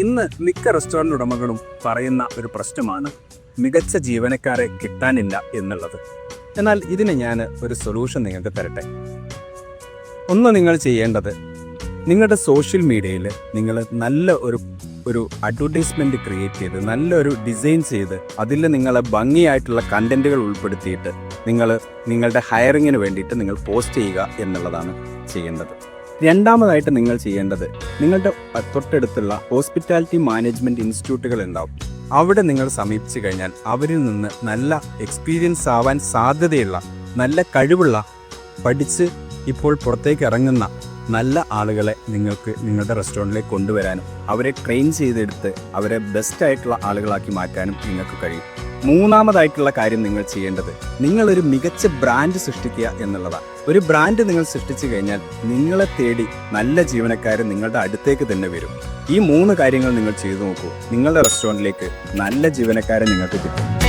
ഇന്ന് മിക്ക റെസ്റ്റോറൻറ്റ് ഉടമകളും പറയുന്ന ഒരു പ്രശ്നമാണ് മികച്ച ജീവനക്കാരെ കിട്ടാനില്ല എന്നുള്ളത്. എന്നാൽ ഇതിന് ഞാൻ ഒരു സൊല്യൂഷൻ നിങ്ങൾക്ക് തരട്ടെ. ഒന്ന് നിങ്ങൾ ചെയ്യേണ്ടത്, നിങ്ങളുടെ സോഷ്യൽ മീഡിയയിൽ നിങ്ങൾ നല്ല ഒരു അഡ്വർടൈസ്മെൻറ്റ് ക്രിയേറ്റ് ചെയ്ത് നല്ലൊരു ഡിസൈൻ ചെയ്ത് അതിൽ നിങ്ങൾ ഭംഗിയായിട്ടുള്ള കണ്ടൻറ്റുകൾ ഉൾപ്പെടുത്തിയിട്ട് നിങ്ങളുടെ ഹയറിങ്ങിന് വേണ്ടിയിട്ട് നിങ്ങൾ പോസ്റ്റ് ചെയ്യുക എന്നുള്ളതാണ് ചെയ്യേണ്ടത്. രണ്ടാമതായിട്ട് നിങ്ങൾ ചെയ്യേണ്ടത്, നിങ്ങളുടെ തൊട്ടടുത്തുള്ള ഹോസ്പിറ്റാലിറ്റി മാനേജ്മെൻറ്റ് ഇൻസ്റ്റിറ്റ്യൂട്ടുകൾ ഉണ്ടാവും. അവിടെ നിങ്ങൾ സമീപിച്ചു കഴിഞ്ഞാൽ അവരിൽ നിന്ന് നല്ല എക്സ്പീരിയൻസ് ആവാൻ സാധ്യതയുള്ള, നല്ല കഴിവുള്ള, പഠിച്ച് ഇപ്പോൾ പുറത്തേക്ക് ഇറങ്ങുന്ന നല്ല ആളുകളെ നിങ്ങൾക്ക് നിങ്ങളുടെ റെസ്റ്റോറൻറ്റിലേക്ക് കൊണ്ടുവരാനും അവരെ ട്രെയിൻ ചെയ്തെടുത്ത് അവരെ ബെസ്റ്റായിട്ടുള്ള ആളുകളാക്കി മാറ്റാനും നിങ്ങൾക്ക് കഴിയും. മൂന്നാമതായിട്ടുള്ള കാര്യം നിങ്ങൾ ചെയ്യേണ്ടത്, നിങ്ങളൊരു മികച്ച ബ്രാൻഡ് സൃഷ്ടിക്കുക എന്നുള്ളതാണ്. ഒരു ബ്രാൻഡ് നിങ്ങൾ സൃഷ്ടിച്ചു കഴിഞ്ഞാൽ നിങ്ങളെ തേടി നല്ല ജീവനക്കാർ നിങ്ങളുടെ അടുത്തേക്ക് തന്നെ വരും. ഈ 3 കാര്യങ്ങൾ നിങ്ങൾ ചെയ്തു നോക്കൂ, നിങ്ങളുടെ റെസ്റ്റോറൻറ്റിലേക്ക് നല്ല ജീവനക്കാരെ നിങ്ങൾക്ക് കിട്ടും.